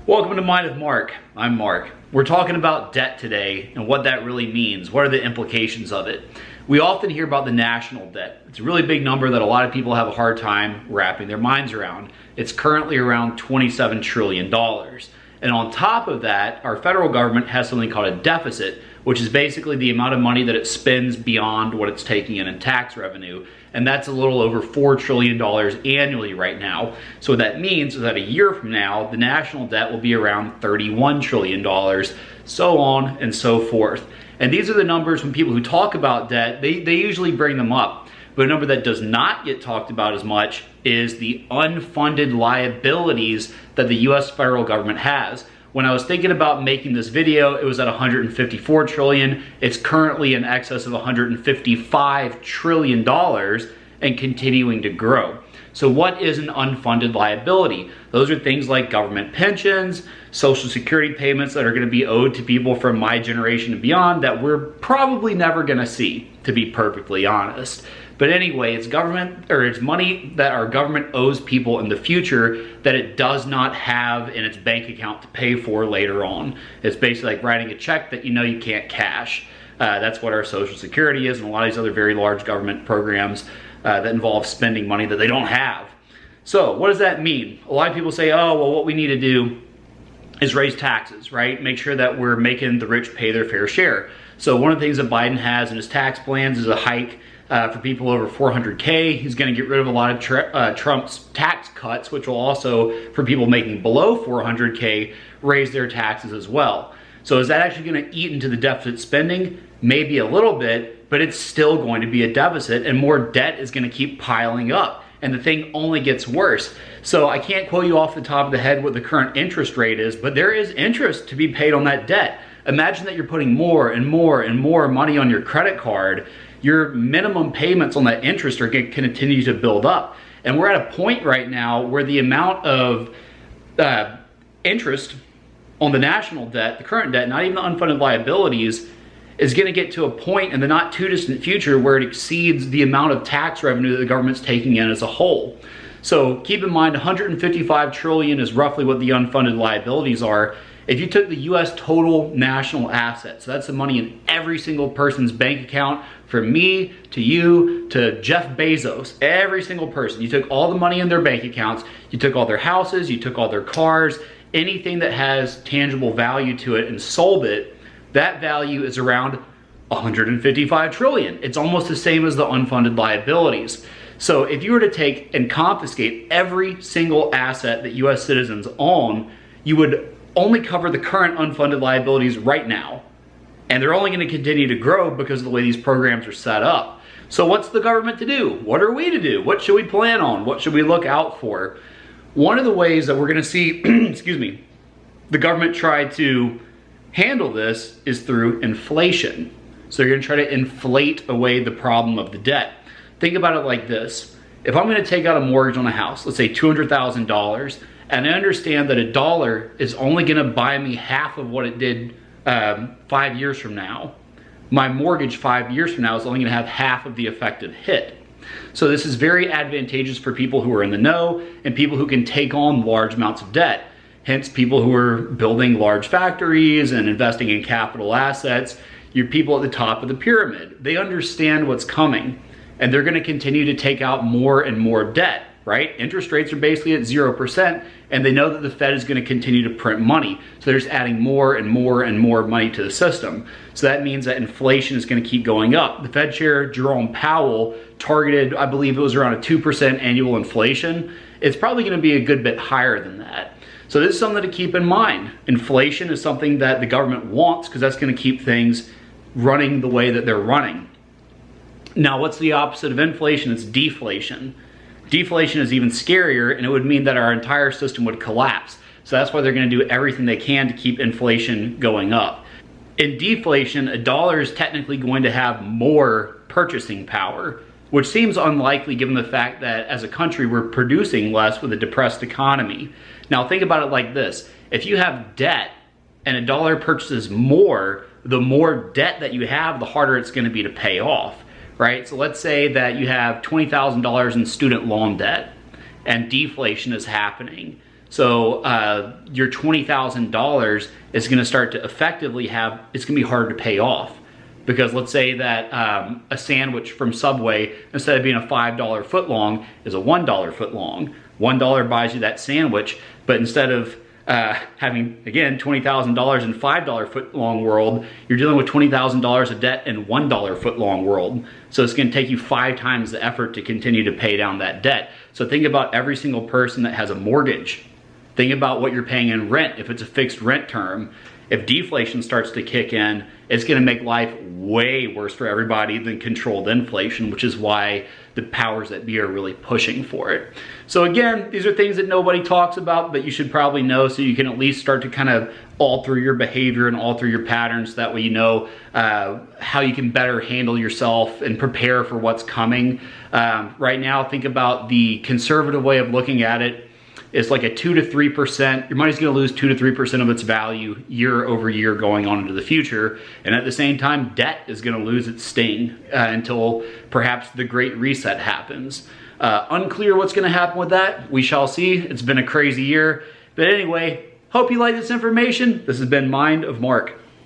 Welcome to Mind of Mark. I'm Mark. We're talking about debt today and what that really means. What are the implications of it? We often hear about the national debt. It's a really big number that a lot of people have a hard time wrapping their minds around. It's currently around $27 trillion. And on top of that, our federal government has something called a deficit, which is basically the amount of money that it spends beyond what it's taking in tax revenue. And that's a little over $4 trillion annually right now. So what that means is that a year from now, the national debt will be around $31 trillion, so on and so forth. And these are the numbers when people who talk about debt, they usually bring them up. But a number that does not get talked about as much is the unfunded liabilities that the US federal government has. When I was thinking about making this video, it was at 154 trillion. It's currently in excess of $155 trillion and continuing to grow. So what is an unfunded liability? Those are things like government pensions, social security payments that are going to be owed to people from my generation and beyond that we're probably never going to see, to be perfectly honest. But anyway, it's government, or it's money that our government owes people in the future that it does not have in its bank account to pay for later on. It's basically like writing a check that you know you can't cash. That's what our social security is and a lot of these other very large government programs that involve spending money that they don't have. So what does that mean? A lot of people say, oh, well, what we need to do is raise taxes, right? Make sure that we're making the rich pay their fair share. So one of the things that Biden has in his tax plans is a hike for people over 400K. He's going to get rid of a lot of Trump's tax cuts, which will also, for people making below 400K, raise their taxes as well. So is that actually going to eat into the deficit spending? Maybe a little bit, but it's still going to be a deficit and more debt is going to keep piling up. And the thing only gets worse. So I can't quote you off the top of the head what the current interest rate is, but there is interest to be paid on that debt. Imagine that you're putting more and more and more money on your credit card. Your minimum payments on that interest are going to continue to build up. And we're at a point right now where the amount of interest on the national debt, the current debt, not even the unfunded liabilities, is going to get to a point in the not too distant future where it exceeds the amount of tax revenue that the government's taking in as a whole. So keep in mind 155 trillion is roughly what the unfunded liabilities are. If you took the US total national assets, so that's the money in every single person's bank account, from me to you to Jeff Bezos, every single person, you took all the money in their bank accounts, you took all their houses, you took all their cars, anything that has tangible value to it and sold it, that value is around 155 trillion. It's almost the same as the unfunded liabilities. So if you were to take and confiscate every single asset that US citizens own, you would only cover the current unfunded liabilities right now. And they're only going to continue to grow because of the way these programs are set up. So what's the government to do? What are we to do? What should we plan on? What should we look out for? One of the ways that we're going to see, excuse me, the government try to handle this is through inflation. So you're going to try to inflate away the problem of the debt. Think about it like this. If I'm going to take out a mortgage on a house, let's say $200,000, and I understand that a dollar is only going to buy me half of what it did 5 years from now, my mortgage 5 years from now is only going to have half of the effective hit. So this is very advantageous for people who are in the know and people who can take on large amounts of debt. Hence, people who are building large factories and investing in capital assets, your people at the top of the pyramid. They understand what's coming and they're going to continue to take out more and more debt, right? Interest rates are basically at 0% and they know that the Fed is going to continue to print money. So they're just adding more and more and more money to the system. So that means that inflation is going to keep going up. The Fed Chair Jerome Powell targeted, I believe it was around a 2% annual inflation. It's probably going to be a good bit higher than that. So this is something to keep in mind. Inflation is something that the government wants because that's going to keep things running the way that they're running. Now, what's the opposite of inflation? It's deflation. Deflation is even scarier, and it would mean that our entire system would collapse. So that's why they're going to do everything they can to keep inflation going up. In deflation, a dollar is technically going to have more purchasing power, which seems unlikely given the fact that as a country we're producing less with a depressed economy. Now think about it like this. If you have debt and a dollar purchases more, the more debt that you have, the harder it's going to be to pay off, right? So let's say that you have $20,000 in student loan debt and deflation is happening. So your $20,000 is going to start to effectively it's going to be hard to pay off. Because let's say that a sandwich from Subway, instead of being a $5 foot long, is a $1 foot long. $1 buys you that sandwich, but instead of having, again, $20,000 in $5 foot long world, you're dealing with $20,000 of debt in $1 foot long world. So it's going to take you 5 times the effort to continue to pay down that debt. So think about every single person that has a mortgage. Think about what you're paying in rent if it's a fixed rent term. If deflation starts to kick in, it's going to make life way worse for everybody than controlled inflation, which is why the powers that be are really pushing for it. So again, these are things that nobody talks about, but you should probably know so you can at least start to kind of alter your behavior and alter your patterns. That way you know how you can better handle yourself and prepare for what's coming. Right now, think about the conservative way of looking at it. It's like a 2 to 3%. Your money's going to lose 2 to 3% of its value year over year going on into the future. And at the same time, debt is going to lose its sting until perhaps the Great Reset happens. Unclear what's going to happen with that. We shall see. It's been a crazy year. But anyway, hope you like this information. This has been Mind of Mark.